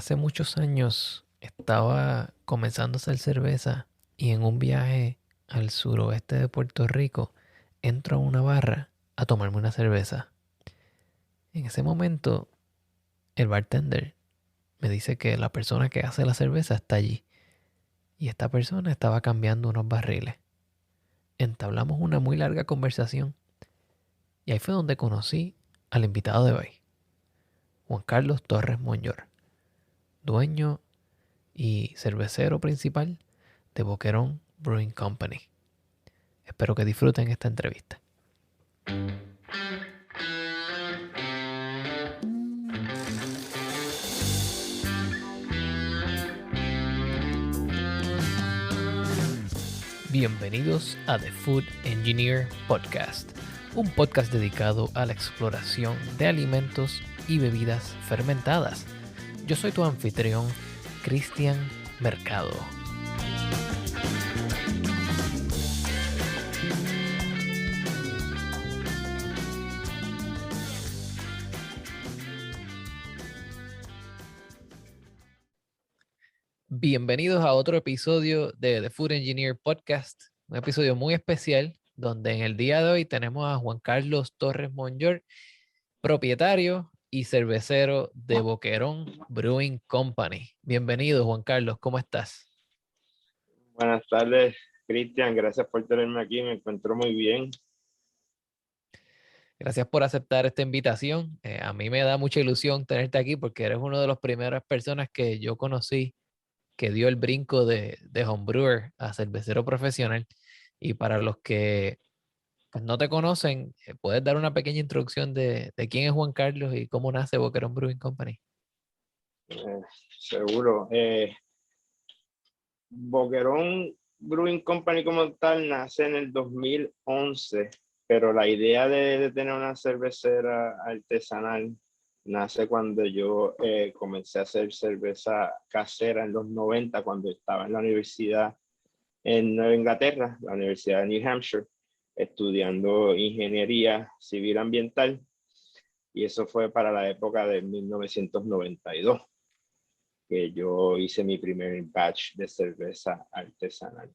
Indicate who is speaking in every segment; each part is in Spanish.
Speaker 1: Hace muchos años estaba comenzando a hacer cerveza y en un viaje al suroeste de Puerto Rico entro a una barra a tomarme una cerveza. En ese momento el bartender me dice que la persona que hace la cerveza está allí y esta persona estaba cambiando unos barriles. Entablamos una muy larga conversación y ahí fue donde conocí al invitado de hoy, Juan Carlos Torres Monyor, dueño y cervecero principal de Boquerón Brewing Company. Espero que disfruten esta entrevista. Bienvenidos a The Food Engineer Podcast, un podcast dedicado a la exploración de alimentos y bebidas fermentadas. Yo soy tu anfitrión, Cristian Mercado. Bienvenidos a otro episodio de The Food Engineer Podcast, un episodio muy especial donde en el día de hoy tenemos a Juan Carlos Torres Monyor, propietario y cervecero de Boquerón Brewing Company. Bienvenido, Juan Carlos, ¿cómo estás?
Speaker 2: Buenas tardes, Cristian. Gracias por tenerme aquí. Me encuentro muy bien.
Speaker 1: Gracias por aceptar esta invitación. A mí me da mucha ilusión tenerte aquí porque eres una de las primeras personas que yo conocí que dio el brinco de homebrewer a cervecero profesional. Y para los que pues, no te conocen, ¿puedes dar una pequeña introducción de quién es Juan Carlos y cómo nace Boquerón Brewing Company?
Speaker 2: Eh, Seguro. Boquerón Brewing Company como tal nace en el 2011, pero la idea de tener una cervecera artesanal nace cuando yo comencé a hacer cerveza casera en los 90, cuando estaba en la universidad en Nueva Inglaterra, la Universidad de New Hampshire, estudiando ingeniería civil ambiental. Y eso fue para la época de 1992, que yo hice mi primer batch de cerveza artesanal.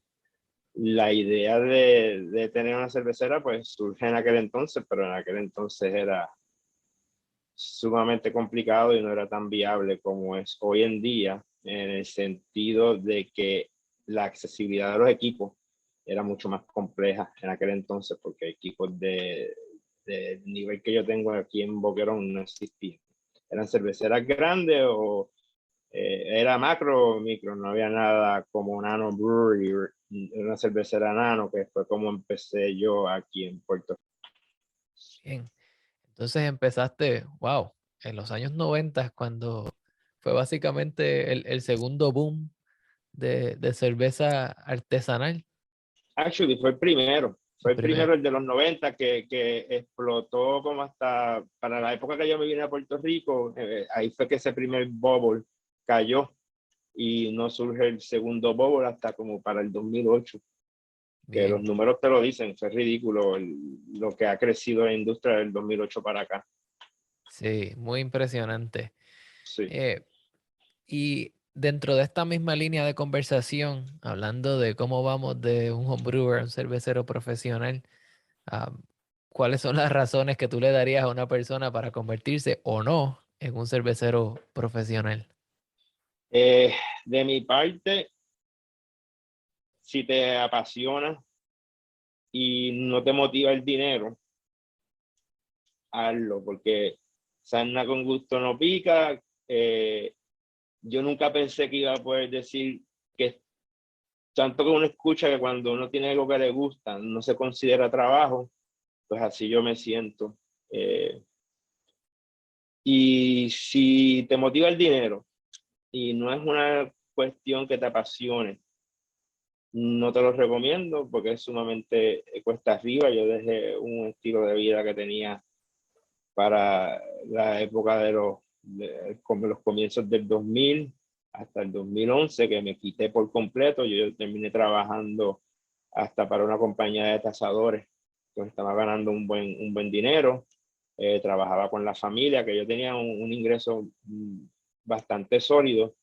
Speaker 2: La idea de tener una cervecera pues surge en aquel entonces, pero en aquel entonces era sumamente complicado y no era tan viable como es hoy en día, en el sentido de que la accesibilidad de los equipos era mucho más compleja en aquel entonces, porque equipos de nivel que yo tengo aquí en Boquerón no existían. Eran cerveceras grandes o era macro o micro, no había nada como Nano Brewery, una cervecera Nano, que fue como empecé yo aquí en Puerto Rico.
Speaker 1: Bien, entonces empezaste, wow, en los años 90, cuando fue básicamente el segundo boom de cerveza artesanal.
Speaker 2: Actually,
Speaker 1: El
Speaker 2: fue el
Speaker 1: primero.
Speaker 2: primero el de los 90 que explotó como hasta, para la época que yo me vine a Puerto Rico, ahí fue que ese primer bubble cayó y no surge el segundo bubble hasta como para el 2008, que los
Speaker 1: Bien,
Speaker 2: números te lo dicen, fue ridículo lo que ha crecido la industria del 2008 para acá.
Speaker 1: sí, muy impresionante.
Speaker 2: Sí.
Speaker 1: Eh, y dentro de esta misma línea de conversación, hablando de cómo vamos de un homebrewer a un cervecero profesional, ah, ¿cuáles son las razones que tú le darías a una persona para convertirse o no en un cervecero profesional?
Speaker 2: Eh, de mi parte, si te apasiona y no te motiva el dinero, hazlo, porque sarna con gusto no pica. Yo nunca pensé que iba a poder decir que tanto que uno escucha que cuando uno tiene algo que le gusta no se considera trabajo, pues así yo me siento. Y si te motiva el dinero y no es una cuestión que te apasione, no te lo recomiendo porque es sumamente cuesta arriba. Yo dejé un estilo de vida que tenía para la época como los comienzos del 2000 hasta el 2011, que me quité por completo. Yo terminé trabajando hasta para una compañía de tasadores, entonces estaba ganando un buen dinero. Trabajaba con la familia, que yo tenía un ingreso bastante sólido.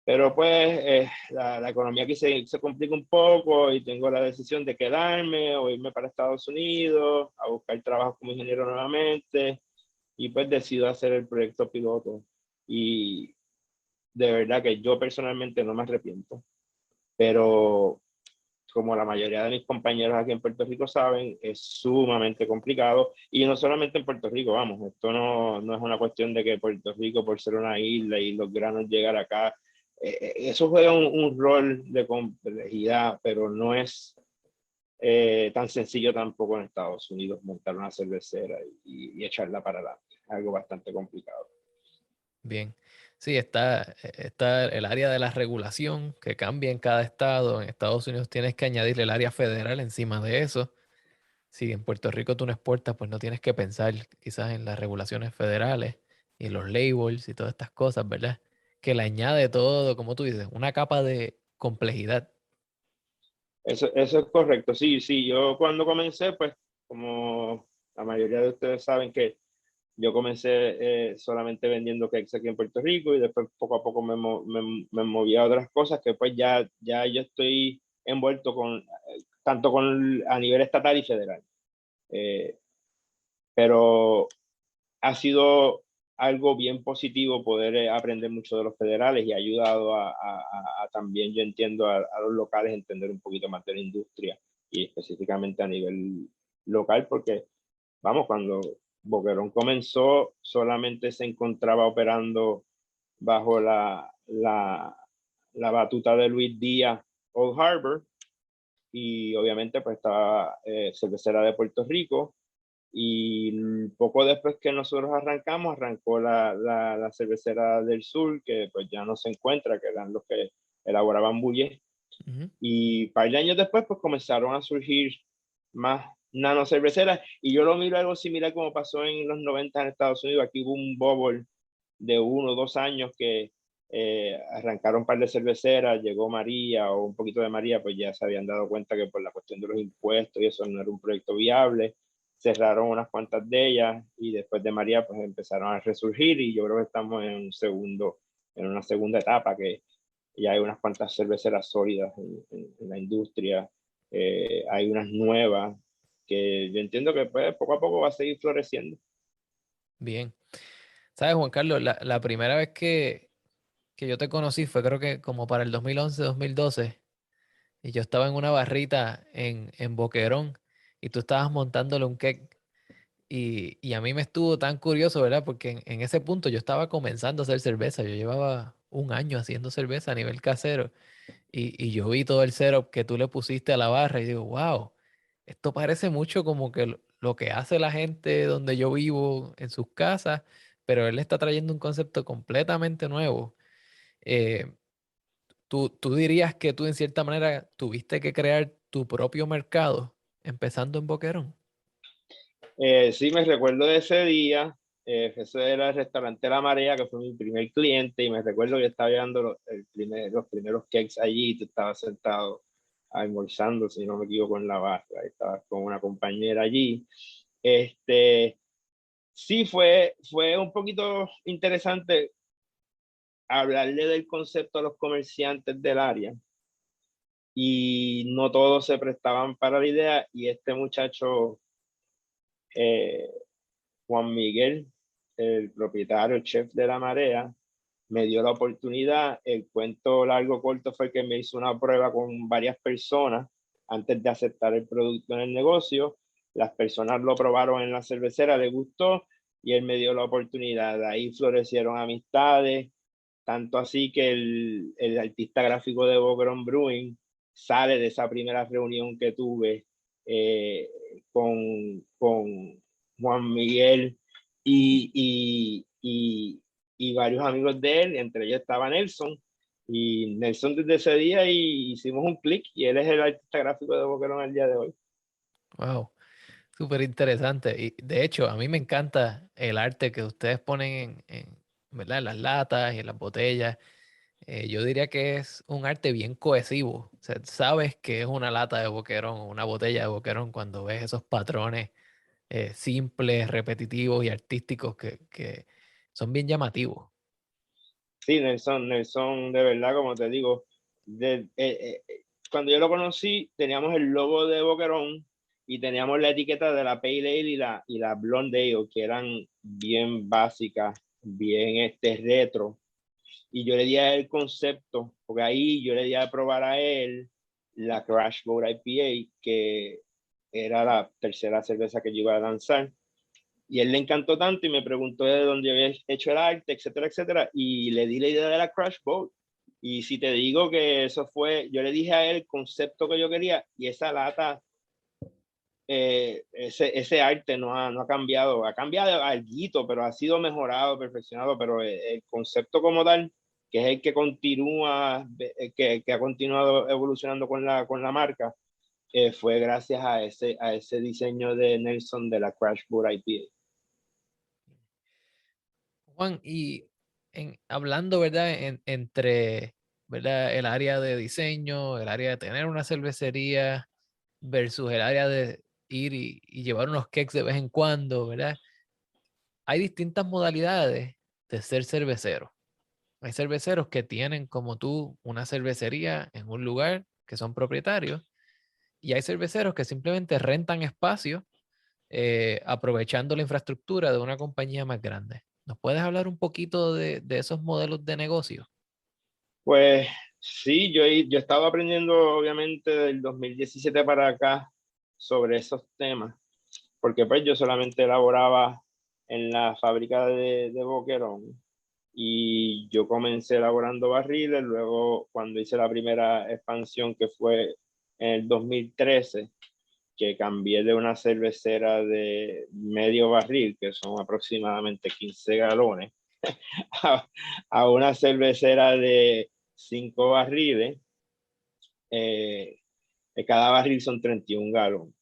Speaker 2: Pero pues la economía aquí se complica un poco y tengo la decisión de quedarme o irme para Estados Unidos a buscar trabajo como ingeniero nuevamente y pues decido hacer el proyecto piloto. Y de verdad que yo personalmente no me arrepiento, pero como la mayoría de mis compañeros aquí en Puerto Rico saben, es sumamente complicado. Y no solamente en Puerto Rico, vamos, esto no es una cuestión de que Puerto Rico, por ser una isla y los granos llegar acá, eso juega un rol de complejidad, pero no es tan sencillo tampoco en Estados Unidos montar una cervecera y echarla para adelante. Es algo bastante complicado.
Speaker 1: Bien. Sí, está el área de la regulación que cambia en cada estado. En Estados Unidos tienes que añadirle el área federal encima de eso. Si en Puerto Rico tú no exportas, pues no tienes que pensar quizás en las regulaciones federales y en los labels y todas estas cosas, ¿verdad? Que le añade todo, como tú dices, una capa de complejidad.
Speaker 2: Eso es correcto. Sí, sí, yo cuando comencé, pues como la mayoría de ustedes saben que yo comencé solamente vendiendo cakes aquí en Puerto Rico y después poco a poco me moví a otras cosas que pues ya yo estoy envuelto con, tanto con a nivel estatal y federal. Eh, pero ha sido algo bien positivo poder aprender mucho de los federales y ha ayudado a también, yo entiendo, a los locales a entender un poquito más de la industria y específicamente a nivel local, porque, vamos, cuando Boquerón comenzó, solamente se encontraba operando bajo la batuta de Luis Díaz Old Harbor y obviamente pues estaba Cervecera de Puerto Rico y poco después que nosotros arrancamos, arrancó la cervecera del sur, que pues ya no se encuentra, que eran los que elaboraban Bulle.
Speaker 1: Ujú.
Speaker 2: Y un par de años después, pues comenzaron a surgir más nano cerveceras. Y yo lo miro algo similar como pasó en los 90 en Estados Unidos. Aquí hubo un bubble de 1 o 2 años que arrancaron un par de cerveceras, llegó María o un poquito de María, pues ya se habían dado cuenta que por la cuestión de los impuestos y eso no era un proyecto viable, cerraron unas cuantas de ellas y después de María pues empezaron a resurgir y yo creo que estamos en una segunda etapa que ya hay unas cuantas cerveceras sólidas en la industria, hay unas nuevas que yo entiendo que pues, poco a poco va a seguir floreciendo.
Speaker 1: Bien. ¿Sabes, Juan Carlos? La primera vez que yo te conocí fue creo que como para el 2011, 2012. Y yo estaba en una barrita en Boquerón y tú estabas montándole un cake. Y a mí me estuvo tan curioso, ¿verdad? Porque en ese punto yo estaba comenzando a hacer cerveza. Yo llevaba un año haciendo cerveza a nivel casero. Y yo vi todo el setup que tú le pusiste a la barra y digo, wow, esto parece mucho como que lo que hace la gente donde yo vivo en sus casas, pero él está trayendo un concepto completamente nuevo. Eh, ¿tú dirías que tú en cierta manera tuviste que crear tu propio mercado empezando en Boquerón?
Speaker 2: Sí, me recuerdo de ese día. Ese era el restaurante La Marea, que fue mi primer cliente, y me recuerdo que estaba llevando los primeros cakes allí, y tú estabas sentado almorzando, si no me equivoco, en la barra, y estabas con una compañera allí. Este, sí, fue un poquito interesante hablarle del concepto a los comerciantes del área, y no todos se prestaban para la idea, y este muchacho... eh, Juan Miguel, el propietario, el chef de La Marea, me dio la oportunidad. El cuento largo corto fue que me hizo una prueba con varias personas antes de aceptar el producto en el negocio. Las personas lo probaron en la cervecera, le gustó y él me dio la oportunidad. De ahí florecieron amistades, tanto así que el artista gráfico de Bogron Brewing sale de esa primera reunión que tuve eh, con Juan Miguel y, y varios amigos de él, entre ellos estaba Nelson. Y Nelson desde ese día hicimos un clic y él es el artista gráfico de Boquerón el día de hoy.
Speaker 1: Wow, súper interesante. Y de hecho, a mí me encanta el arte que ustedes ponen ¿verdad? En las latas y en las botellas. Yo diría que es un arte bien cohesivo. O sea, sabes que es una lata de boquerón o una botella de boquerón cuando ves esos patrones simples, repetitivos y artísticos que son bien llamativos.
Speaker 2: Sí, Nelson, de verdad, como te digo, cuando yo lo conocí, teníamos el logo de Boquerón y teníamos la etiqueta de la Pale Ale y la Blonde Ale, que eran bien básicas, bien retro. Y yo le di a él el concepto, porque ahí yo le di a probar a él la Crash Boat IPA, que era la tercera cerveza que yo iba a lanzar. Y él le encantó tanto y me preguntó de dónde había hecho el arte, etcétera, etcétera. Y le di la idea de la Crash Boat. Y si te digo que eso fue, yo le dije a él el concepto que yo quería y esa lata, ese arte no ha cambiado. Ha cambiado algo, pero ha sido mejorado, perfeccionado. Pero el concepto como tal, que es el que continúa, que ha continuado evolucionando con la marca, fue gracias a ese diseño de Nelson de la Crash Boat IPA.
Speaker 1: Juan, y hablando, ¿verdad? Entre, ¿verdad? El área de diseño, el área de tener una cervecería versus el área de ir y llevar unos cakes de vez en cuando, ¿verdad? Hay distintas modalidades de ser cervecero. Hay cerveceros que tienen, como tú, una cervecería en un lugar que son propietarios, y hay cerveceros que simplemente rentan espacio aprovechando la infraestructura de una compañía más grande. ¿Nos puedes hablar un poquito de esos modelos de negocio?
Speaker 2: Pues sí, yo estaba aprendiendo obviamente del 2017 para acá sobre esos temas, porque pues yo solamente elaboraba en la fábrica de Boquerón y yo comencé elaborando barriles, luego cuando hice la primera expansión que fue en el 2013, que cambié de una cervecera de medio barril, que son aproximadamente 15 galones, a, a una cervecera de 5 barriles, eh, cada barril son 31 galones.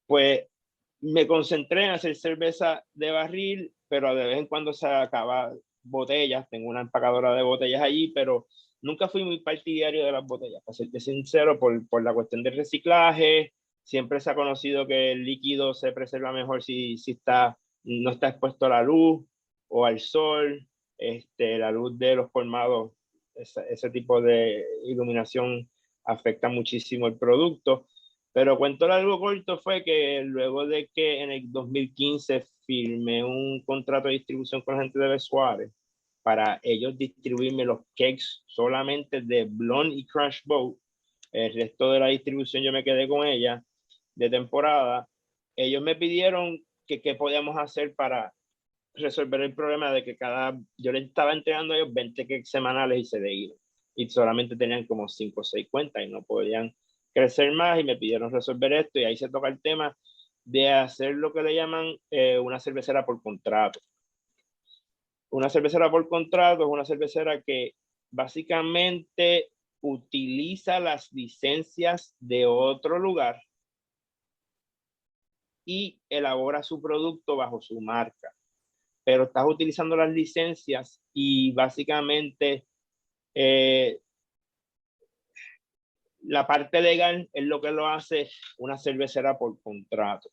Speaker 2: Pues me concentré en hacer cerveza de barril, pero de vez en cuando se acaba botellas, tengo una empacadora de botellas allí, pero nunca fui muy partidario de las botellas, para serte sincero, por la cuestión del reciclaje. Siempre se ha conocido que el líquido se preserva mejor si no está expuesto a la luz o al sol, la luz de los colmados, ese tipo de iluminación afecta muchísimo el producto. Pero cuento largo corto fue que luego de que en el 2015 firmé un contrato de distribución con la gente de Besuárez para ellos distribuirme los cakes solamente de Blonde y Crash Boat, el resto de la distribución yo me quedé con ella de temporada. Ellos me pidieron que qué podíamos hacer para resolver el problema de que yo les estaba entregando a ellos 20 cakes semanales y se de ir. Y solamente tenían como 5 o 6 cuentas y no podían crecer más y me pidieron resolver esto y ahí se toca el tema de hacer lo que le llaman una cervecera por contrato. Una cervecera por contrato es una cervecera que básicamente utiliza las licencias de otro lugar y elabora su producto bajo su marca, pero estás utilizando las licencias y básicamente eh, la parte legal es lo que lo hace una cervecera por contrato.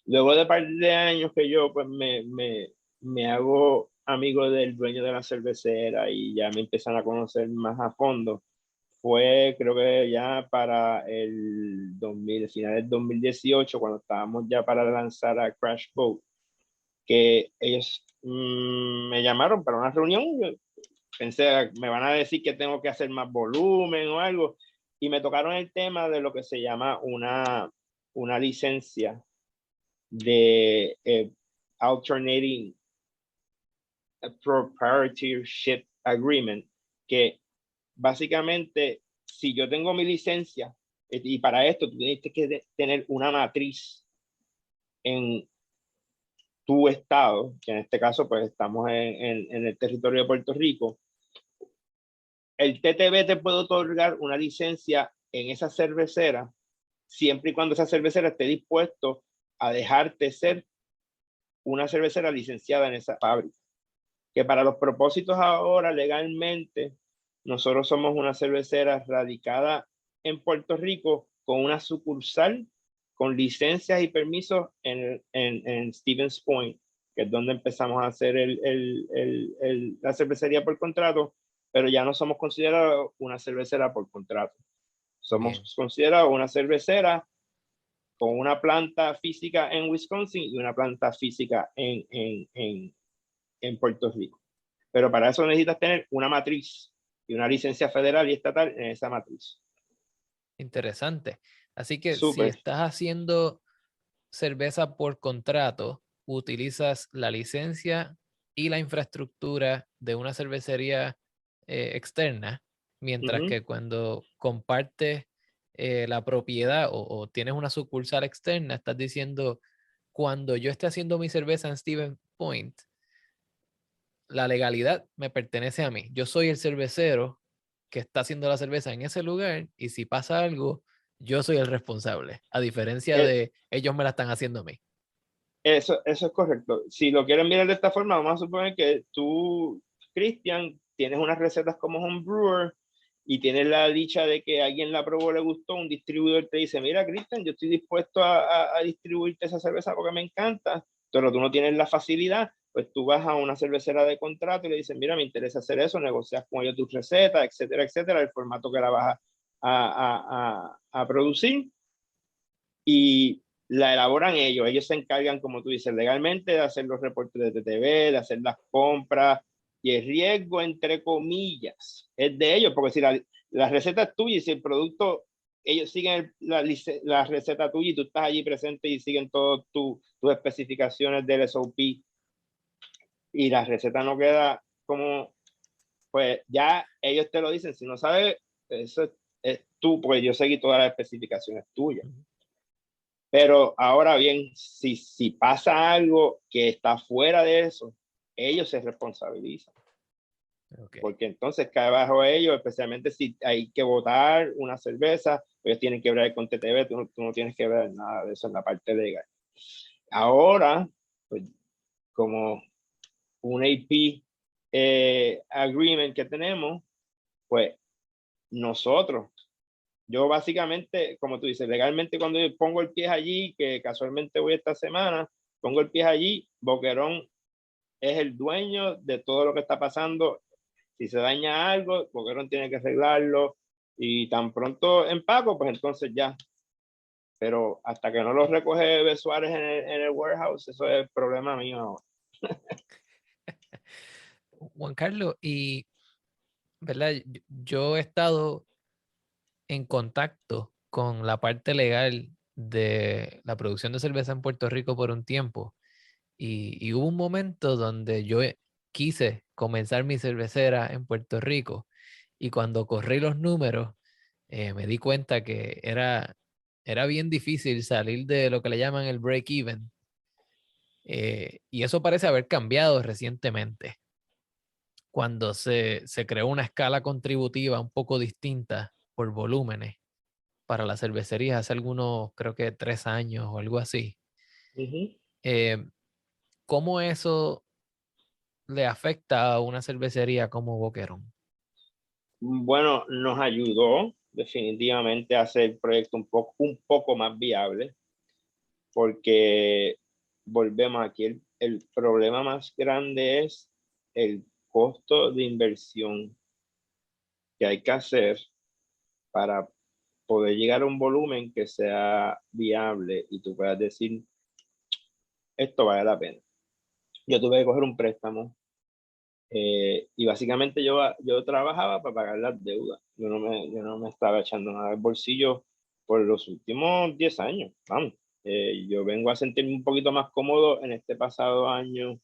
Speaker 2: Luego de par de años que yo pues me hago amigo del dueño de la cervecera y ya me empiezan a conocer más a fondo, fue creo que ya para el 2000, final del 2018, cuando estábamos ya para lanzar a Crash Boat, que ellos me llamaron para una reunión. Yo pensé, me van a decir que tengo que hacer más volumen o algo, y me tocaron el tema de lo que se llama una licencia de Alternating Proprietorship Agreement, que básicamente, si yo tengo mi licencia, y para esto tú tienes que tener una matriz en tu estado, que en este caso pues estamos en el territorio de Puerto Rico, el TTB te puede otorgar una licencia en esa cervecera siempre y cuando esa cervecera esté dispuesto a dejarte ser una cervecera licenciada en esa fábrica. Que para los propósitos ahora legalmente, nosotros somos una cervecera radicada en Puerto Rico con una sucursal con licencias y permisos en Stevens Point, que es donde empezamos a hacer la cervecería por contrato, pero ya no somos considerados una cervecera por contrato. Somos considerados una cervecera con una planta física en Wisconsin y una planta física en Puerto Rico. Pero para eso necesitas tener una matriz y una licencia federal y estatal en esa matriz.
Speaker 1: Interesante. Así que si
Speaker 2: Súper.
Speaker 1: estás haciendo cerveza por contrato, utilizas la licencia y la infraestructura de una cervecería externa, mientras que cuando compartes la propiedad o tienes una sucursal externa, estás diciendo, cuando yo esté haciendo mi cerveza en Stevens Point, la legalidad me pertenece a mí. Yo soy el cervecero que está haciendo la cerveza en ese lugar y si pasa algo, yo soy el responsable, a diferencia
Speaker 2: Eh,
Speaker 1: de ellos me la están haciendo a mí.
Speaker 2: Eso es correcto. Si lo quieren mirar de esta forma, vamos a suponer que tú, Cristian, tienes unas recetas como homebrewer y tienes la dicha de que alguien la probó, le gustó, un distribuidor te dice, mira, Cristian, yo estoy dispuesto a distribuirte esa cerveza porque me encanta, pero tú no tienes la facilidad, pues tú vas a una cervecera de contrato y le dices, mira, me interesa hacer eso, negocias con ellos tus recetas, etcétera, etcétera, el formato que la vas a producir. Y la elaboran ellos. Ellos se encargan, como tú dices, legalmente de hacer los reportes de TTV, de hacer las compras, y el riesgo, entre comillas, es de ellos, porque si la receta es tuya y si el producto, ellos siguen la receta tuya y tú estás allí presente y siguen todas tus especificaciones del SOP y la receta no queda como, pues ya ellos te lo dicen, si no sabes, eso es tú, porque yo seguí todas las especificaciones tuyas. Pero ahora bien, si pasa algo que está fuera de eso, ellos se responsabilizan.
Speaker 1: Okay.
Speaker 2: Porque entonces cae bajo ellos, especialmente si hay que votar una cerveza, ellos tienen que ver con TTV, tú no tienes que ver nada de eso en la parte legal. Ahora, pues, como un AP agreement que tenemos, pues nosotros, yo básicamente, como tú dices, legalmente cuando yo pongo el pie allí, que casualmente voy esta semana, pongo el pie allí, Boquerón es el dueño de todo lo que está pasando. Si se daña algo, Boquerón tiene que arreglarlo y tan pronto empaco, pues entonces ya. Pero hasta que no lo recoge Besuárez en el warehouse, eso es el problema mío ahora.
Speaker 1: Juan Carlos, y ¿verdad? Yo he estado en contacto con la parte legal de la producción de cerveza en Puerto Rico por un tiempo y hubo un momento donde yo quise comenzar mi cervecera en Puerto Rico y cuando corrí los números me di cuenta que era bien difícil salir de lo que le llaman el break-even y eso parece haber cambiado recientemente cuando se creó una escala contributiva un poco distinta por volúmenes para las cervecerías hace algunos, creo que 3 años o algo así. Eh, ¿Cómo eso le afecta a una cervecería como Boquerón?
Speaker 2: Bueno, nos ayudó definitivamente a hacer el proyecto un poco más viable, porque volvemos aquí, el problema más grande es el costo de inversión que hay que hacer para poder llegar a un volumen que sea viable y tú puedas decir, esto vale la pena. Yo tuve que coger un préstamo y básicamente yo trabajaba para pagar las deudas. Yo no me estaba echando nada del bolsillo por los últimos 10 años. Vamos, yo vengo a sentirme un poquito más cómodo en este pasado año,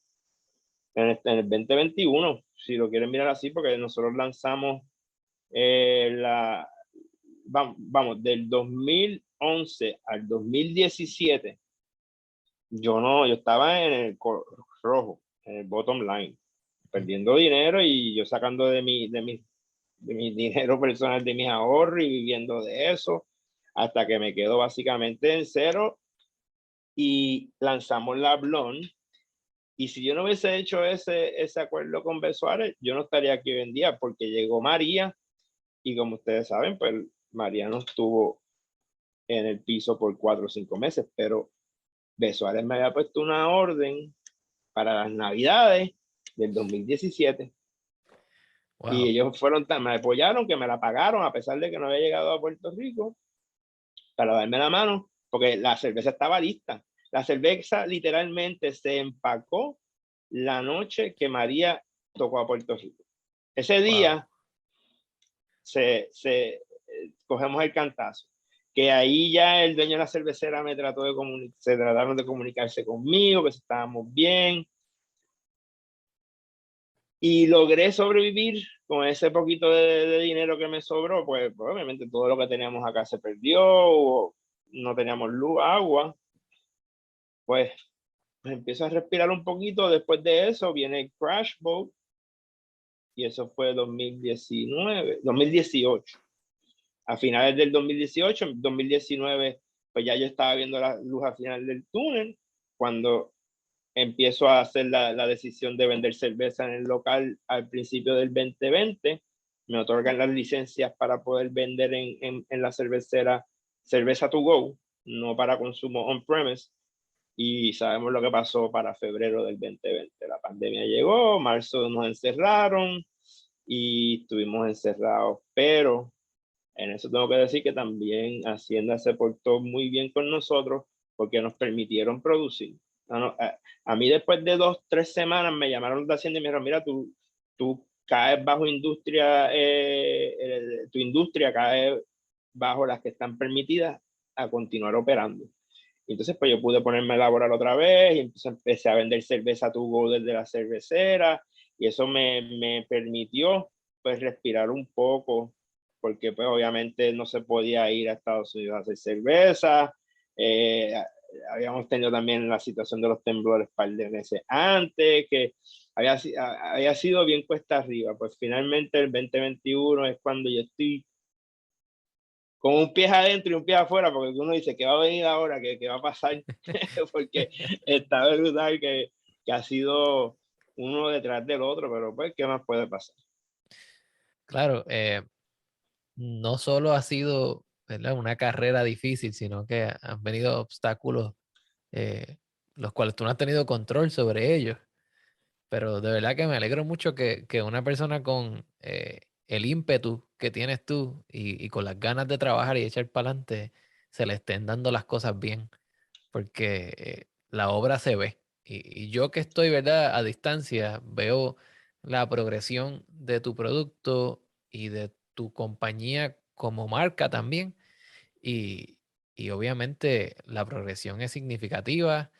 Speaker 2: en el 2021, si lo quieren mirar así, porque nosotros lanzamos vamos, del 2011 al 2017, yo estaba en el rojo, en el bottom line, perdiendo dinero y yo sacando de mi dinero personal, de mis ahorros y viviendo de eso, hasta que me quedo básicamente en cero y lanzamos la Blonde. Y si yo no hubiese hecho ese acuerdo con Besuárez, yo no estaría aquí hoy en día, porque llegó María y como ustedes saben, pues María nos tuvo en el piso por 4 o 5 meses, pero Besuárez me había puesto una orden para las Navidades del 2017 y
Speaker 1: Wow.
Speaker 2: ellos me apoyaron, que me la pagaron a pesar de que no había llegado a Puerto Rico para darme la mano, porque la cerveza estaba lista. La cerveza literalmente se empacó la noche que María tocó a Puerto Rico. Ese
Speaker 1: Wow.
Speaker 2: día cogemos el cantazo. Que ahí ya el dueño de la cervecera me trató de se trataron de comunicarse conmigo, que estábamos bien. Y logré sobrevivir con ese poquito de dinero que me sobró, pues obviamente todo lo que teníamos acá se perdió, no teníamos luz, agua, pues empiezo a respirar un poquito. Después de eso viene Crash Boat y eso fue 2018. A finales del 2018, 2019, pues ya yo estaba viendo la luz al final del túnel cuando empiezo a hacer la decisión de vender cerveza en el local al principio del 2020. Me otorgan las licencias para poder vender en la cervecera cerveza to go, no para consumo on-premise. Y sabemos lo que pasó para febrero del 2020. La pandemia llegó, marzo nos encerraron y estuvimos encerrados. Pero en eso tengo que decir que también Hacienda se portó muy bien con nosotros porque nos permitieron producir. A mí después de 2 o 3 semanas me llamaron de Hacienda y me dijeron, mira, tú caes bajo industria, tu industria cae bajo las que están permitidas a continuar operando. Y entonces pues yo pude ponerme a laborar otra vez y entonces empecé a vender cerveza to go desde la cervecera y eso me permitió pues respirar un poco porque pues obviamente no se podía ir a Estados Unidos a hacer cerveza. Eh, Habíamos tenido también la situación de los temblores un par de meses antes, que había sido bien cuesta arriba. Pues finalmente el 2021 es cuando yo estoy con un pie adentro y un pie afuera, porque uno dice que va a venir ahora, que va a pasar, porque está brutal que ha sido uno detrás del otro, pero pues, ¿qué más puede pasar?
Speaker 1: Claro, no solo ha sido, ¿verdad?, una carrera difícil, sino que han venido obstáculos eh, los cuales tú no has tenido control sobre ellos. Pero de verdad que me alegro mucho que una persona con el ímpetu que tienes tú y con las ganas de trabajar y echar para adelante se le estén dando las cosas bien, porque la obra se ve. Y yo que estoy, ¿verdad?, a distancia, veo la progresión de tu producto y de tu compañía como marca también. Y, y obviamente la progresión es significativa,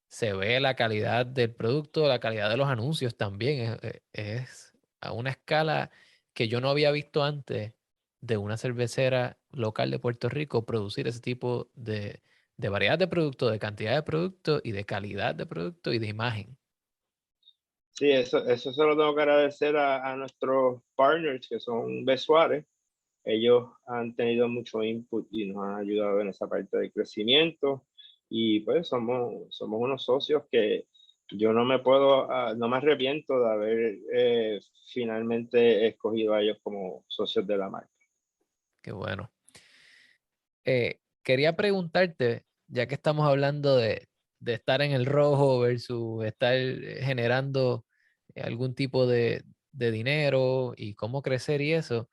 Speaker 1: se ve la calidad del producto, la calidad de los anuncios también. Es a una escala que yo no había visto antes de una cervecera local de Puerto Rico producir ese tipo de variedad de productos, de cantidad de productos y de calidad de producto y de imagen.
Speaker 2: Sí, eso se lo tengo que agradecer a nuestros partners que son Besuárez. Ellos han tenido mucho input y nos han ayudado en esa parte del crecimiento y pues somos unos socios que yo no me arrepiento de haber finalmente escogido a ellos como socios de la marca.
Speaker 1: Qué bueno. Quería preguntarte, ya que estamos hablando de estar en el rojo versus estar generando algún tipo de dinero y cómo crecer y eso,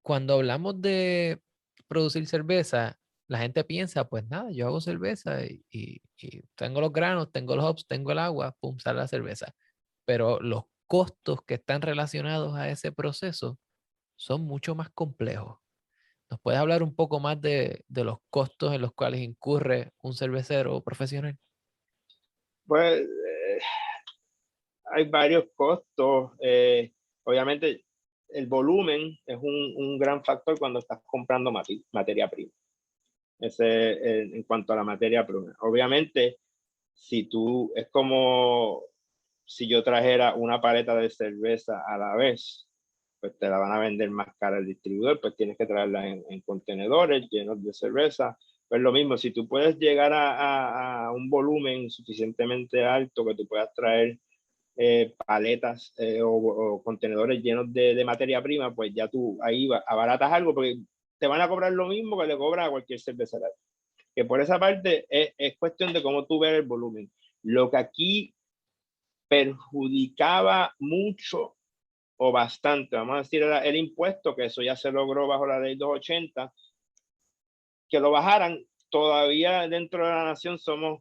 Speaker 1: cuando hablamos de producir cerveza, la gente piensa, pues nada, yo hago cerveza y tengo los granos, tengo los hops, tengo el agua, pum, sale la cerveza. Pero los costos que están relacionados a ese proceso son mucho más complejos. ¿Nos puedes hablar un poco más de los costos en los cuales incurre un cervecero profesional?
Speaker 2: Pues hay varios costos. Obviamente el volumen es un gran factor cuando estás comprando materia prima. Ese, en cuanto a la materia prima. Obviamente, si tú, es como si yo trajera una paleta de cerveza a la vez, pues te la van a vender más cara el distribuidor, pues tienes que traerla en contenedores llenos de cerveza. Pues lo mismo, si tú puedes llegar a un volumen suficientemente alto que tú puedas traer paletas o contenedores llenos de materia prima, pues ya tú ahí abaratas algo, porque te van a cobrar lo mismo que le cobran a cualquier cervecera. Que por esa parte es cuestión de cómo tú ves el volumen. Lo que aquí perjudicaba mucho o bastante, vamos a decir, era el impuesto, que eso ya se logró bajo la ley 280, que lo bajaran. Todavía dentro de la nación somos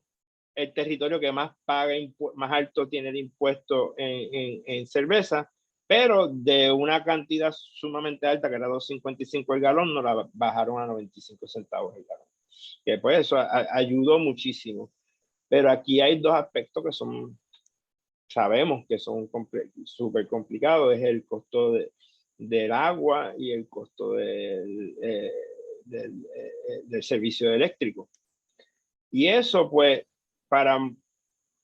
Speaker 2: el territorio que más paga, más alto tiene el impuesto en cerveza, pero de una cantidad sumamente alta, que era 2.55 el galón, nos la bajaron a 95 centavos el galón. Que pues eso ayudó muchísimo. Pero aquí hay dos aspectos que sabemos que son súper complicados, es el costo del agua y el costo del servicio eléctrico. Y eso, pues, para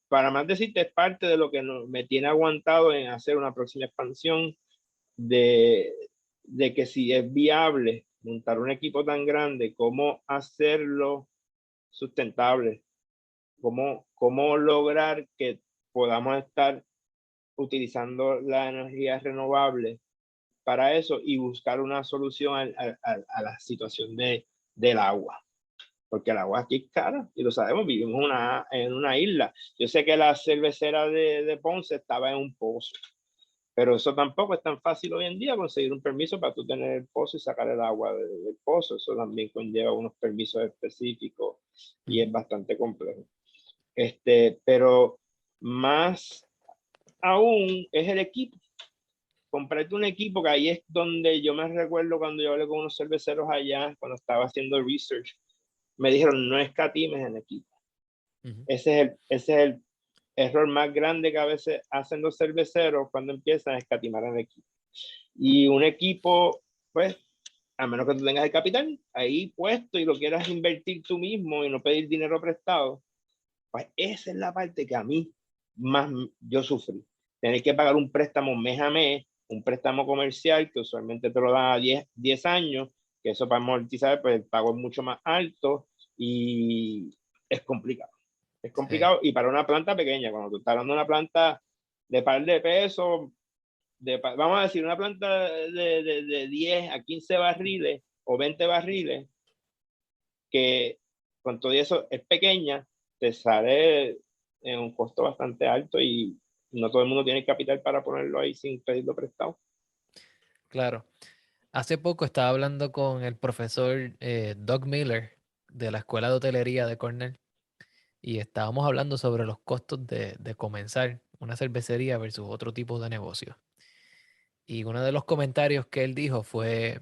Speaker 2: más decirte, es parte de lo que me tiene aguantado en hacer una próxima expansión de que si es viable montar un equipo tan grande, cómo hacerlo sustentable, cómo lograr que podamos estar utilizando la energía renovable para eso y buscar una solución a la situación del agua. Porque el agua aquí es cara y lo sabemos, vivimos en una isla. Yo sé que la cervecera de Ponce estaba en un pozo, pero eso tampoco es tan fácil hoy en día, conseguir un permiso para tú tener el pozo y sacar el agua del pozo. Eso también conlleva unos permisos específicos y es bastante complejo. Pero más aún es el equipo. Comprarte un equipo, que ahí es donde yo me recuerdo cuando yo hablé con unos cerveceros allá, cuando estaba haciendo research, me dijeron, no escatimes en equipo. Ese es el error más grande que a veces hacen los cerveceros cuando empiezan a escatimar en equipo. Y un equipo, pues, a menos que tú tengas el capital ahí puesto y lo quieras invertir tú mismo y no pedir dinero prestado, pues esa es la parte que a mí más yo sufrí. Tener que pagar un préstamo mes a mes, un préstamo comercial que usualmente te lo dan a 10 años, que eso para amortizar, pues el pago es mucho más alto y es complicado. Es complicado y para una planta pequeña, cuando tú estás hablando de una planta de par de pesos, vamos a decir, una planta de 10 a 15 barriles o 20 barriles, que con todo eso es pequeña, te sale en un costo bastante alto y no todo el mundo tiene capital para ponerlo ahí sin pedirlo prestado.
Speaker 1: Claro. Hace poco estaba hablando con el profesor Doug Miller de la Escuela de Hotelería de Cornell y estábamos hablando sobre los costos de comenzar una cervecería versus otro tipo de negocio. Y uno de los comentarios que él dijo fue,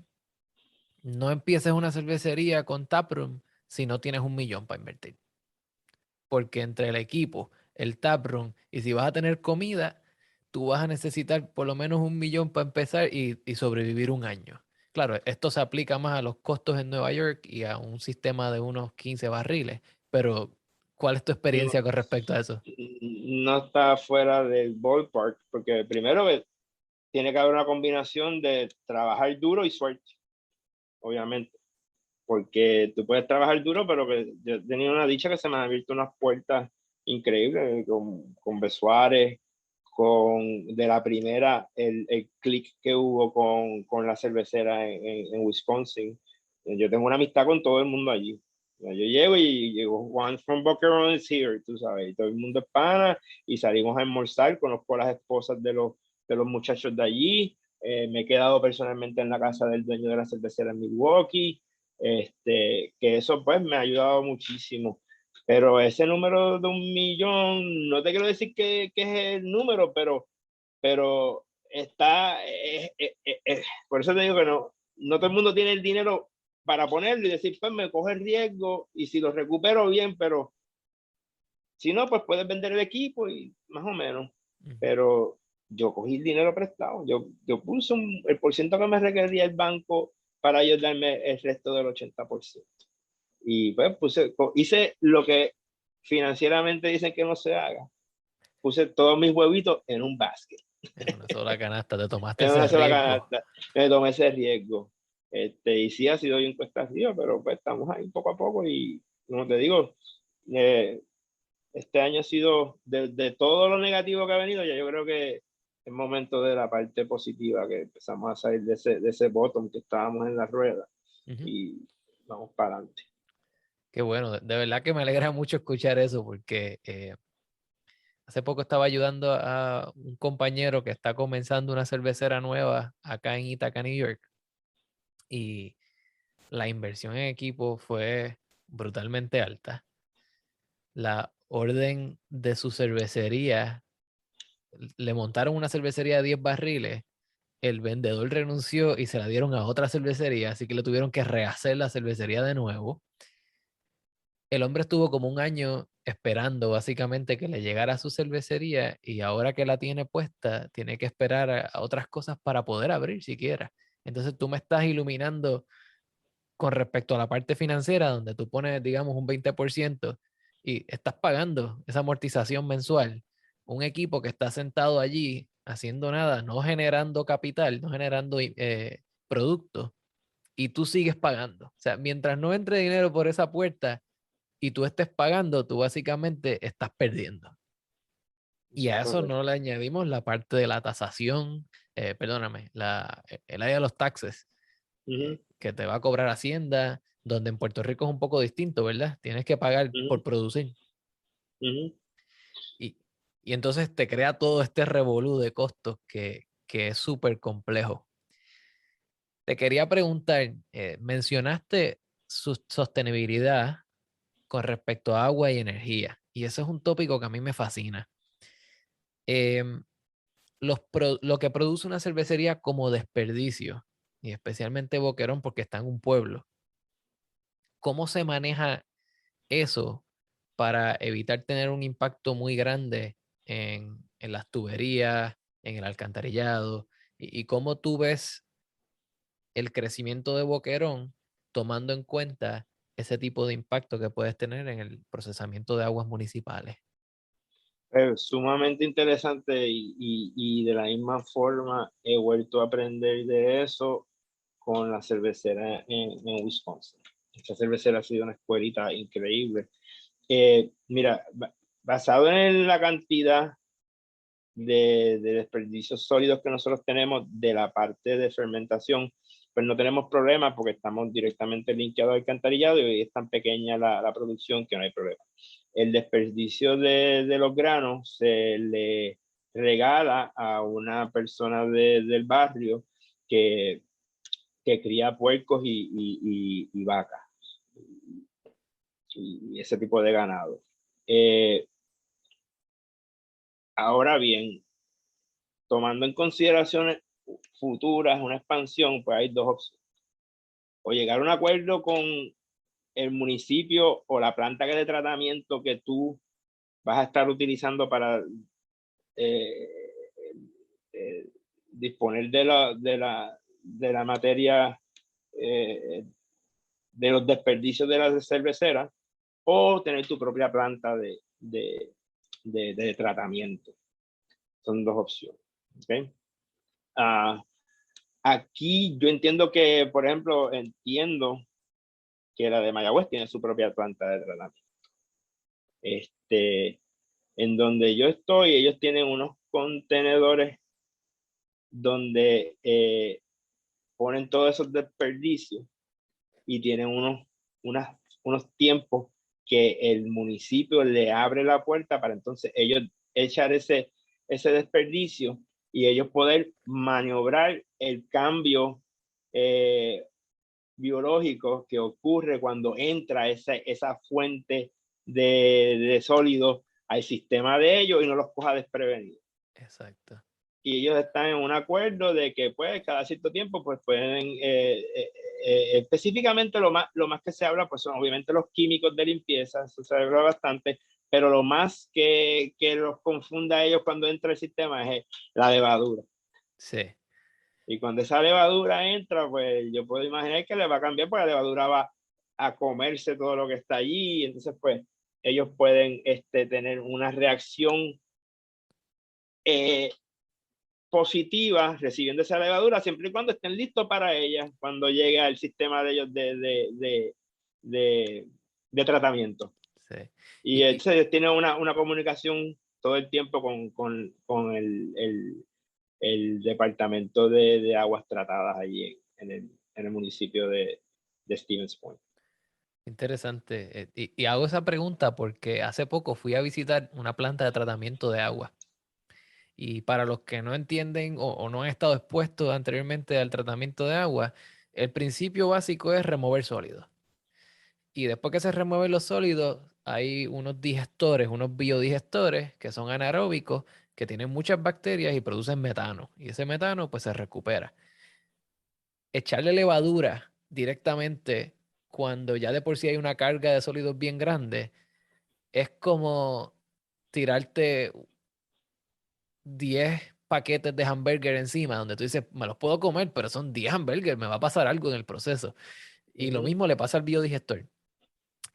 Speaker 1: no empieces una cervecería con taproom si no tienes 1 millón para invertir. Porque entre el equipo, el taproom y si vas a tener comida, tú vas a necesitar por lo menos 1 millón para empezar y sobrevivir un año. Claro, esto se aplica más a los costos en Nueva York y a un sistema de unos 15 barriles, pero ¿cuál es tu experiencia con respecto a eso?
Speaker 2: No está fuera del ballpark, porque primero tiene que haber una combinación de trabajar duro y suerte, obviamente. Porque tú puedes trabajar duro, pero que yo he tenido una dicha que se me han abierto unas puertas increíbles con Besuárez, de la primera, el click que hubo con la cervecera en Wisconsin. Yo tengo una amistad con todo el mundo allí. Yo llego y llego, Juan from Boca Raton is here, tú sabes, y todo el mundo es pana, y salimos a almorzar, conozco a las esposas de los muchachos de allí. Me he quedado personalmente en la casa del dueño de la cervecera en Milwaukee. Que eso pues me ha ayudado muchísimo. Pero ese número de 1 millón, no te quiero decir que es el número, pero está, por eso te digo que no todo el mundo tiene el dinero para ponerlo y decir, pues me coge el riesgo y si lo recupero bien, pero si no, pues puedes vender el equipo y más o menos. Pero yo cogí el dinero prestado, yo puse el porcentaje que me requería el banco para ayudarme el resto del 80%. Y pues hice lo que financieramente dicen que no se haga. Puse todos mis huevitos en un basket.
Speaker 1: En una sola canasta, te tomaste
Speaker 2: En
Speaker 1: ese
Speaker 2: una sola
Speaker 1: riesgo.
Speaker 2: canasta. Me tomé ese riesgo. Y sí ha sido bien cuesta arriba, pero pues estamos ahí poco a poco y como te digo, este año ha sido de todo lo negativo que ha venido, ya yo creo que es momento de la parte positiva, que empezamos a salir de ese bottom que estábamos en la rueda.
Speaker 1: Ujú.
Speaker 2: y vamos para adelante.
Speaker 1: Qué bueno, de verdad que me alegra mucho escuchar eso porque hace poco estaba ayudando a un compañero que está comenzando una cervecera nueva acá en Ithaca, New York, y la inversión en equipo fue brutalmente alta. La orden de su cervecería, le montaron una cervecería de 10 barriles, el vendedor renunció y se la dieron a otra cervecería, así que le tuvieron que rehacer la cervecería de nuevo. El hombre estuvo como un año esperando básicamente que le llegara a su cervecería y ahora que la tiene puesta, tiene que esperar a otras cosas para poder abrir siquiera. Entonces tú me estás iluminando con respecto a la parte financiera, donde tú pones, digamos, un 20% y estás pagando esa amortización mensual. Un equipo que está sentado allí haciendo nada, no generando capital, no generando producto, y tú sigues pagando. O sea, mientras no entre dinero por esa puerta y tú estés pagando, tú básicamente estás perdiendo. Y a eso
Speaker 2: Correcto.
Speaker 1: no le añadimos la parte de la tasación, perdóname, el área de los taxes,
Speaker 2: Ujú,
Speaker 1: que te va a cobrar Hacienda, donde en Puerto Rico es un poco distinto, ¿verdad? Tienes que pagar
Speaker 2: ujú,
Speaker 1: por producir.
Speaker 2: ujú.
Speaker 1: Y, y entonces te crea todo este revolú de costos que es súper complejo. Te quería preguntar, mencionaste su sostenibilidad con respecto a agua y energía, y eso es un tópico que a mí me fascina. Em, lo que produce una cervecería como desperdicio, y especialmente Boquerón porque está en un pueblo, ¿cómo se maneja eso para evitar tener un impacto muy grande en las tuberías, en el alcantarillado? Y cómo tú ves el crecimiento de Boquerón tomando en cuenta ese tipo de impacto que puedes tener en el procesamiento de aguas municipales?
Speaker 2: Sumamente interesante y de la misma forma he vuelto a aprender de eso con la cervecera en Wisconsin. Esta cervecera ha sido una escuelita increíble. Mira, basado en la cantidad de desperdicios sólidos que nosotros tenemos de la parte de fermentación, pues no tenemos problema porque estamos directamente linkeados al alcantarillado y es tan pequeña la producción que no hay problema. El desperdicio de los granos se le regala a una persona del barrio que, que cría puercos y vacas y ese tipo de ganado. Eh, Ahora bien, tomando en consideración futuras, una expansión, pues hay dos opciones. O llegar a un acuerdo con el municipio o la planta de tratamiento que tú vas a estar utilizando para eh, eh, disponer de la materia, eh, de los desperdicios de la cervecera, o tener tu propia planta de tratamiento. Son dos opciones. ¿Okay? Aquí yo entiendo que, por ejemplo, entiendo que la de Mayagüez tiene su propia planta de tratamiento. Este, en donde yo estoy, ellos tienen unos contenedores donde ponen todos esos desperdicios y tienen unos tiempos que el municipio le abre la puerta para entonces ellos echar ese desperdicio y ellos poder maniobrar el cambio eh, biológico que ocurre cuando entra esa fuente de sólidos al sistema de ellos y no los coja desprevenidos.
Speaker 1: Exacto.
Speaker 2: Y ellos están en un acuerdo de que pues cada cierto tiempo pues pueden, específicamente lo más que se habla pues son obviamente los químicos de limpieza, eso se habla bastante, pero lo más que los confunda a ellos cuando entra el sistema es la levadura.
Speaker 1: Sí,
Speaker 2: Y cuando esa levadura entra, pues yo puedo imaginar que le va a cambiar, porque la levadura va a comerse todo lo que está allí, y entonces pues ellos pueden tener una reacción eh, positiva recibiendo esa levadura, siempre y cuando estén listos para ella, cuando llegue al sistema de ellos de tratamiento.
Speaker 1: sí.
Speaker 2: Y
Speaker 1: Y,
Speaker 2: entonces ellos tienen una comunicación todo el tiempo con el departamento de aguas tratadas allí en el municipio de Stevens Point.
Speaker 1: Interesante. Y hago esa pregunta porque hace poco fui a visitar una planta de tratamiento de agua. Y para los que no entienden o no han estado expuestos anteriormente al tratamiento de agua, el principio básico es remover sólidos. Y después que se remueven los sólidos, hay unos digestores, unos biodigestores que son anaeróbicos, que tienen muchas bacterias y producen metano. Y ese metano pues se recupera. Echarle levadura directamente cuando ya de por sí hay una carga de sólidos bien grande, es como tirarte 10 paquetes de hamburger encima, donde tú dices, me los puedo comer, pero son 10 hamburgers, me va a pasar algo en el proceso. Y lo mismo le pasa al biodigestor.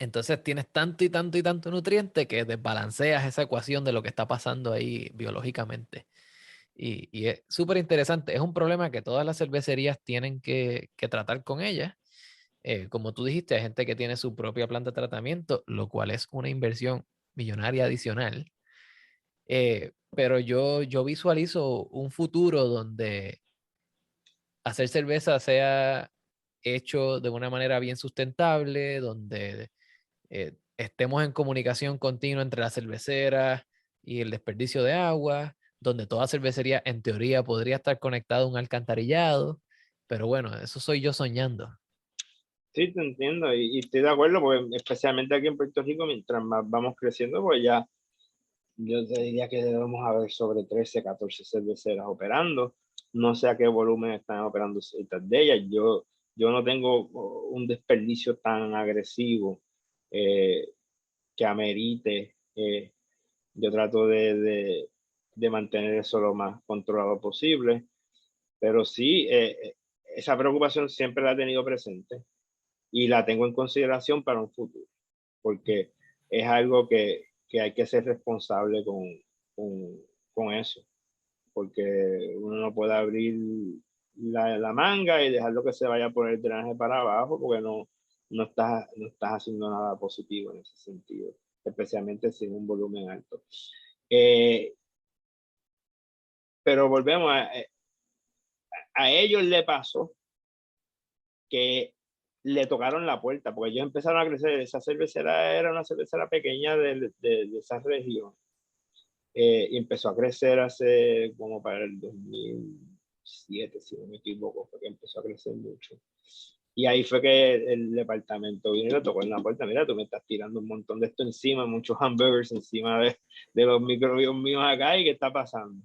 Speaker 1: Entonces tienes tanto y tanto y tanto nutriente que desbalanceas esa ecuación de lo que está pasando ahí biológicamente. Y es súper interesante. Es un problema que todas las cervecerías tienen que tratar con ellas. Como tú dijiste, hay gente que tiene su propia planta de tratamiento, lo cual es una inversión millonaria adicional. Pero yo visualizo un futuro donde hacer cerveza sea hecho de una manera bien sustentable, donde estemos en comunicación continua entre las cerveceras y el desperdicio de agua, donde toda cervecería en teoría podría estar conectada a un alcantarillado, pero bueno, eso soy yo soñando.
Speaker 2: Sí, te entiendo y estoy de acuerdo, porque especialmente aquí en Puerto Rico, mientras más vamos creciendo, pues ya yo te diría que debemos haber sobre 13, 14 cerveceras operando. No sé a qué volumen están operando ciertas de ellas. Yo no tengo un desperdicio tan agresivo eh, que amerite. Yo trato de mantener eso lo más controlado posible, pero sí, esa preocupación siempre la he tenido presente y la tengo en consideración para un futuro, porque es algo que hay que ser responsable con, con eso, porque uno no puede abrir la manga y dejarlo que se vaya por el drenaje para abajo, porque no estás haciendo nada positivo en ese sentido, especialmente sin un volumen alto. Eh, pero volvemos a ellos le pasó que le tocaron la puerta, porque ellos empezaron a crecer. Esa cervecera era una cervecera pequeña de esa región. Y empezó a crecer hace como para el 2007, si no me equivoco, fue que empezó a crecer mucho. Y ahí fue que el departamento vino y le tocó en la puerta: mira, tú me estás tirando un montón de esto encima, muchos hamburgers encima de los microbios míos acá, ¿y qué está pasando?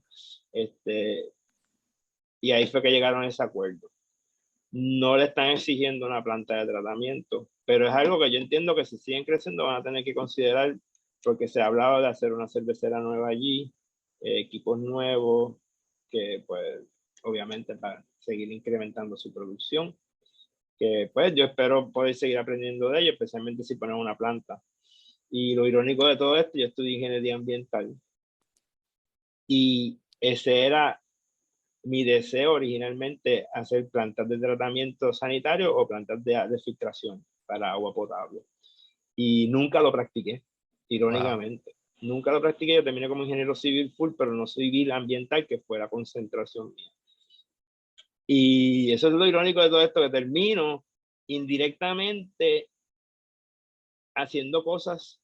Speaker 2: Y ahí fue que llegaron a ese acuerdo. No le están exigiendo una planta de tratamiento, pero es algo que yo entiendo que si siguen creciendo van a tener que considerar, porque se ha hablado de hacer una cervecera nueva allí, equipos nuevos, que pues obviamente para seguir incrementando su producción, que pues yo espero poder seguir aprendiendo de ello, especialmente si ponen una planta. Y lo irónico de todo esto, yo estudié ingeniería ambiental y ese era mi deseo originalmente, hacer plantas de tratamiento sanitario o plantas de filtración para agua potable. Y nunca lo practiqué,
Speaker 1: Wow.
Speaker 2: irónicamente. Nunca lo practiqué. Yo terminé como ingeniero civil full, pero no civil ambiental, que fue la concentración mía. Y eso es lo irónico de todo esto, que termino indirectamente haciendo cosas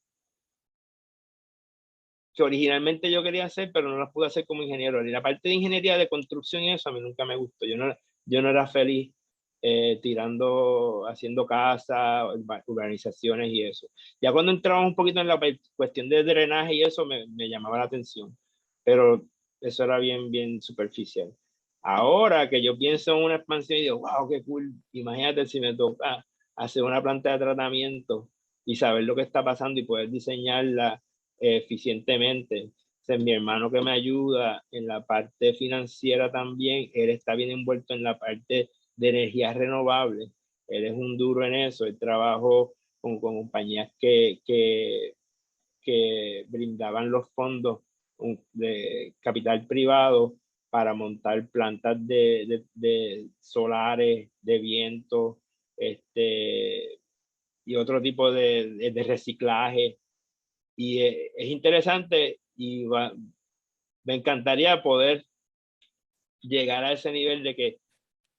Speaker 2: que originalmente yo quería hacer, pero no las pude hacer como ingeniero. Y la parte de ingeniería de construcción y eso a mí nunca me gustó. Yo no era feliz haciendo casas, urbanizaciones y eso. Ya cuando entramos un poquito en la cuestión de drenaje y eso me llamaba la atención, pero eso era bien, bien superficial. Ahora que yo pienso en una expansión y digo, wow, qué cool, imagínate si me toca hacer una planta de tratamiento y saber lo que está pasando y poder diseñarla eficientemente. Es mi hermano que me ayuda en la parte financiera también. Él está bien envuelto en la parte de energías renovables. Él es un duro en eso. Él trabajó con compañías que brindaban los fondos de capital privado para montar plantas de solares, de viento, y otro tipo de reciclaje. Y es interesante y me encantaría poder llegar a ese nivel de que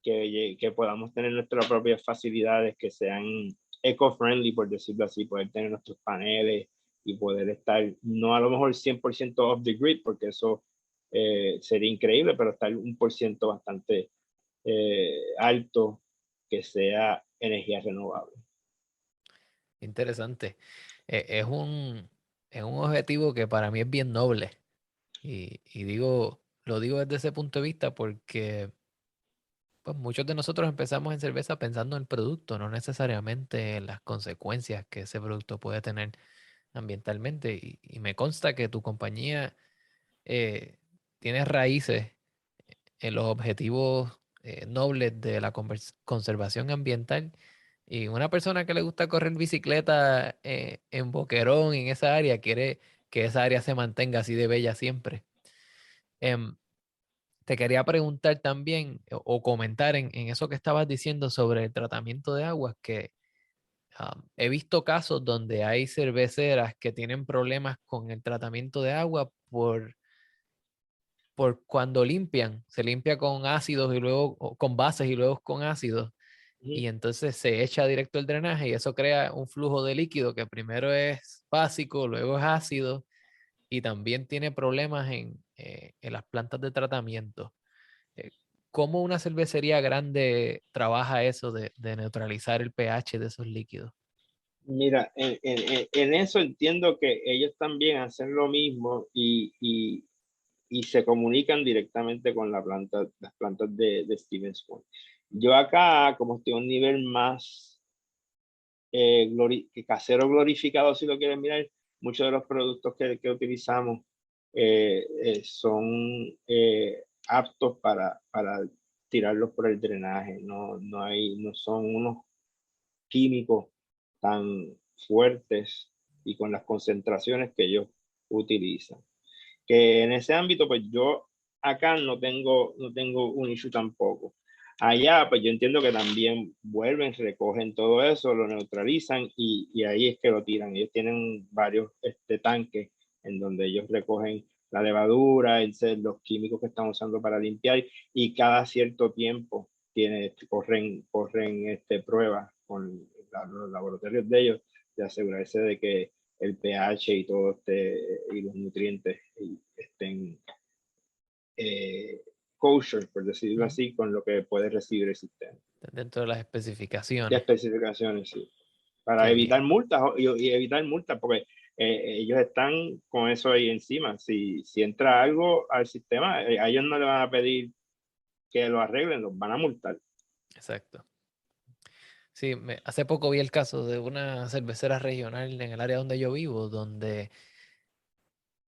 Speaker 2: que podamos tener nuestras propias facilidades que sean eco-friendly, por decirlo así, poder tener nuestros paneles y poder estar, no a lo mejor 100% off the grid, porque eso sería increíble, pero estar un por ciento bastante alto que sea energía renovable.
Speaker 1: Interesante. Es es un objetivo que para mí es bien noble. Y lo digo desde ese punto de vista porque pues, muchos de nosotros empezamos en cerveza pensando en el producto, no necesariamente en las consecuencias que ese producto puede tener ambientalmente. Y me consta que tu compañía eh, tiene raíces en los objetivos nobles de la conservación ambiental. Y una persona que le gusta correr bicicleta en Boquerón, en esa área, quiere que esa área se mantenga así de bella siempre. Em, Te quería preguntar también o comentar en eso que estabas diciendo sobre el tratamiento de aguas, que he visto casos donde hay cerveceras que tienen problemas con el tratamiento de agua por cuando limpian, se limpia con ácidos y luego o con bases y luego con ácidos, y entonces se echa directo el drenaje y eso crea un flujo de líquido que primero es básico, luego es ácido y también tiene problemas en las plantas de tratamiento. Eh, ¿Cómo una cervecería grande trabaja eso de neutralizar el pH de esos líquidos?
Speaker 2: Mira, en eso entiendo que ellos también hacen lo mismo y se comunican directamente con las plantas de Stevens Point. Yo acá, como estoy a un nivel más casero glorificado, si lo quieren mirar, muchos de los productos que utilizamos son aptos para tirarlos por el drenaje. No son unos químicos tan fuertes y con las concentraciones que ellos utilizan. Que en ese ámbito, pues yo acá no tengo un issue tampoco. Allá, pues yo entiendo que también vuelven, recogen todo eso, lo neutralizan y ahí es que lo tiran. Ellos tienen varios tanques en donde ellos recogen la levadura, los químicos que están usando para limpiar y cada cierto tiempo corren pruebas con los laboratorios de ellos de asegurarse de que el pH y todo y los nutrientes estén kosher, por decirlo así, con lo que puede recibir el sistema.
Speaker 1: Dentro de las
Speaker 2: De
Speaker 1: especificaciones.
Speaker 2: especificaciones, sí. Para
Speaker 1: Qué
Speaker 2: evitar
Speaker 1: bien.
Speaker 2: multas y evitar multas, porque ellos están con eso ahí encima. Si entra algo al sistema, a ellos no le van a pedir que lo arreglen, los van a multar.
Speaker 1: Exacto. Sí, hace poco vi el caso de una cervecera regional en el área donde yo vivo, donde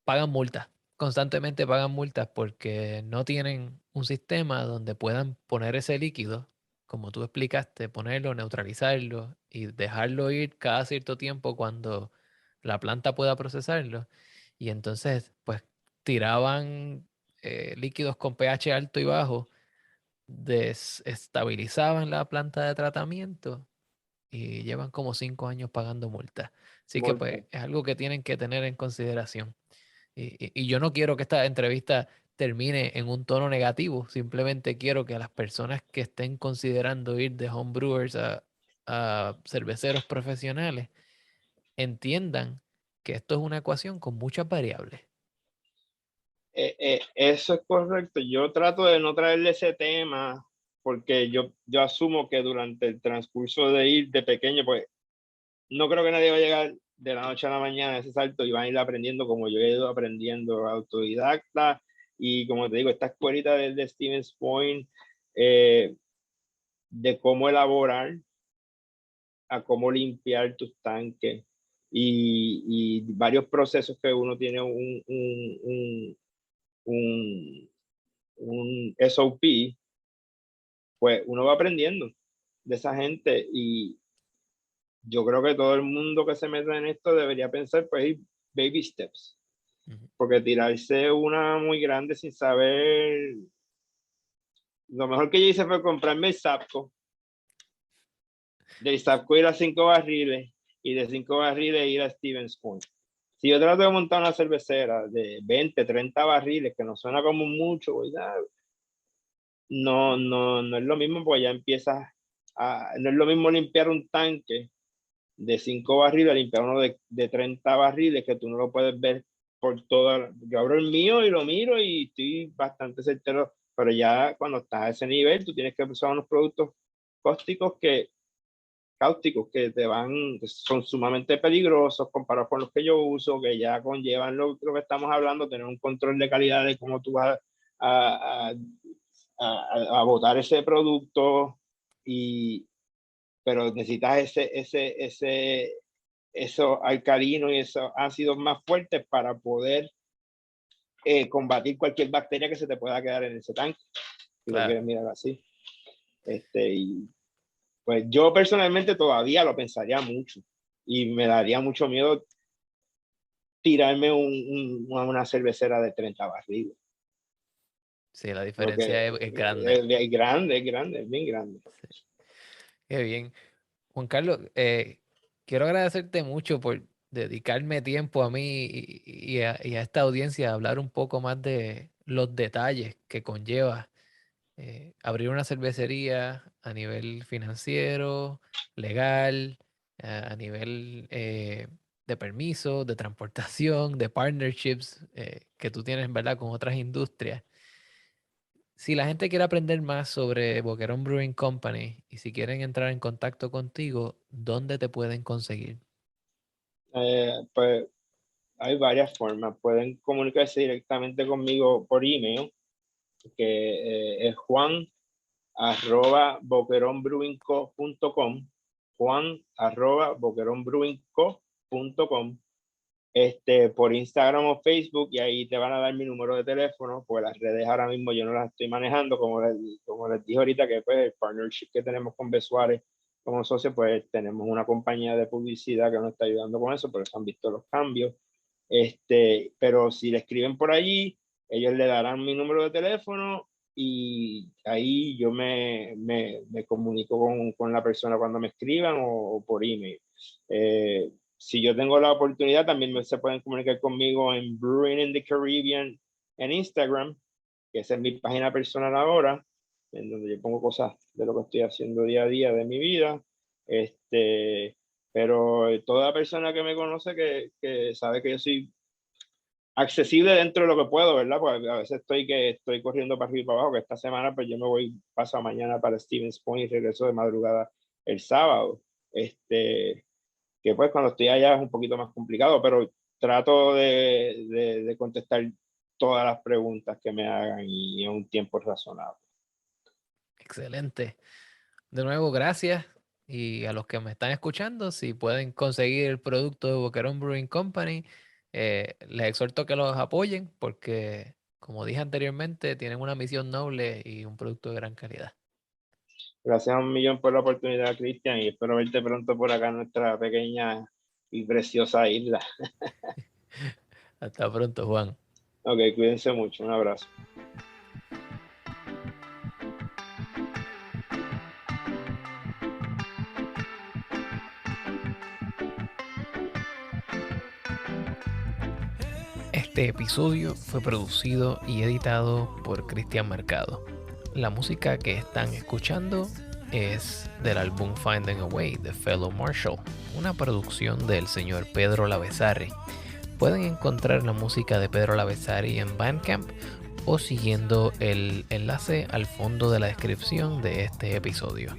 Speaker 1: pagan multas, constantemente pagan multas porque no tienen un sistema donde puedan poner ese líquido, como tú explicaste, ponerlo, neutralizarlo y dejarlo ir cada cierto tiempo cuando la planta pueda procesarlo. Y entonces, pues, tiraban líquidos con pH alto y bajo, desestabilizaban la planta de tratamiento y llevan como 5 años pagando multas. Así que, pues,
Speaker 2: Multas.
Speaker 1: es algo que tienen que tener en consideración. Y yo no quiero que esta entrevista termine en un tono negativo, simplemente quiero que las personas que estén considerando ir de homebrewers a cerveceros profesionales entiendan que esto es una ecuación con muchas variables.
Speaker 2: Eso es correcto. Yo trato de no traerle ese tema porque yo asumo que durante el transcurso de ir de pequeño, pues no creo que nadie va a llegar de la noche a la mañana a ese salto y van a ir aprendiendo como yo he ido aprendiendo autodidacta y como te digo, esta escuelita de Stevens Point de cómo elaborar, a cómo limpiar tus tanques y varios procesos que uno tiene un, un SOP, pues uno va aprendiendo de esa gente y yo creo que todo el mundo que se meta en esto debería pensar, pues, baby steps,
Speaker 1: Ujú.
Speaker 2: porque tirarse una muy grande sin saber, lo mejor que yo hice fue comprarme el Sapco, del Sapco ir a 5 barriles y de 5 barriles ir a Stevens Point. Si yo trato de montar una cervecera de 20, 30 barriles, que no suena como mucho, ¿verdad? no es lo mismo, porque ya empiezas no es lo mismo limpiar un tanque de 5 barriles, limpiar uno de 30 barriles, que tú no lo puedes ver por toda. Yo abro el mío y lo miro y estoy bastante certero, pero ya cuando estás a ese nivel, tú tienes que usar unos productos cáusticos que que son sumamente peligrosos comparados con los que yo uso, que ya conllevan lo que estamos hablando, tener un control de calidad de cómo tú vas a, a botar ese producto, pero necesitas esos alcalinos y esos ácidos más fuertes para poder combatir cualquier bacteria que se te pueda quedar en ese tanque, si lo quieres mirar así. Y pues yo personalmente todavía lo pensaría mucho y me daría mucho miedo tirarme una cervecera de 30 barriles.
Speaker 1: Sí, la diferencia es grande.
Speaker 2: Es bien grande, es bien grande.
Speaker 1: Sí. Qué bien. Juan Carlos, quiero agradecerte mucho por dedicarme tiempo a mí y a esta audiencia a hablar un poco más de los detalles que conlleva abrir una cervecería a nivel financiero, legal, a nivel de permiso, de transportación, de partnerships que tú tienes, ¿verdad?, con otras industrias. Si la gente quiere aprender más sobre Boquerón Brewing Company y si quieren entrar en contacto contigo, ¿dónde te pueden conseguir?
Speaker 2: Pues hay varias formas. Pueden comunicarse directamente conmigo por email, que es juan@boqueronbrewingco.com, juan@boqueronbrewingco.com. Por Instagram o Facebook, y ahí te van a dar mi número de teléfono, pues las redes ahora mismo yo no las estoy manejando, como les dije ahorita, que pues el partnership que tenemos con Besuárez como socio, pues tenemos una compañía de publicidad que nos está ayudando con eso, por eso han visto los cambios. Pero si le escriben por allí, ellos le darán mi número de teléfono y ahí yo me comunico con la persona cuando me escriban o por email. Si yo tengo la oportunidad, también se pueden comunicar conmigo en Brewing in the Caribbean en Instagram, que esa es mi página personal ahora, en donde yo pongo cosas de lo que estoy haciendo día a día de mi vida. Pero toda persona que me conoce, que sabe que yo soy accesible dentro de lo que puedo, ¿verdad? Porque a veces estoy corriendo para arriba y para abajo, que esta semana pues yo me voy, paso mañana para Stevens Point y regreso de madrugada el sábado. Que pues cuando estoy allá es un poquito más complicado, pero trato de contestar todas las preguntas que me hagan y en un tiempo razonable.
Speaker 1: Excelente. De nuevo, gracias. Y a los que me están escuchando, si pueden conseguir el producto de Boquerón Brewing Company, les exhorto que los apoyen porque, como dije anteriormente, tienen una misión noble y un producto de gran calidad.
Speaker 2: Gracias a un millón por la oportunidad, Cristian, y espero verte pronto por acá en nuestra pequeña y preciosa isla.
Speaker 1: Hasta pronto, Juan.
Speaker 2: Ok, cuídense mucho. Un abrazo.
Speaker 1: Este episodio fue producido y editado por Cristian Mercado. La música que están escuchando es del álbum Finding a Way de Fellow Marshall, una producción del señor Pedro Lavezarri. Pueden encontrar la música de Pedro Lavezarri en Bandcamp o siguiendo el enlace al fondo de la descripción de este episodio.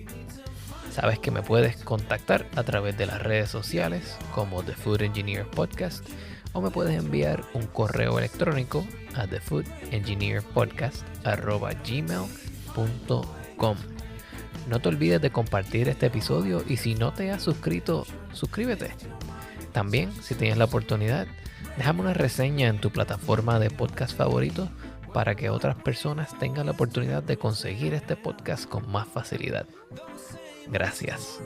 Speaker 1: Sabes que me puedes contactar a través de las redes sociales como The Food Engineer Podcast, o me puedes enviar un correo electrónico a thefoodiengineerpodcast@gmail.com. No te olvides de compartir este episodio y si no te has suscrito, suscríbete. También, si tienes la oportunidad, déjame una reseña en tu plataforma de podcast favorito para que otras personas tengan la oportunidad de conseguir este podcast con más facilidad. Gracias.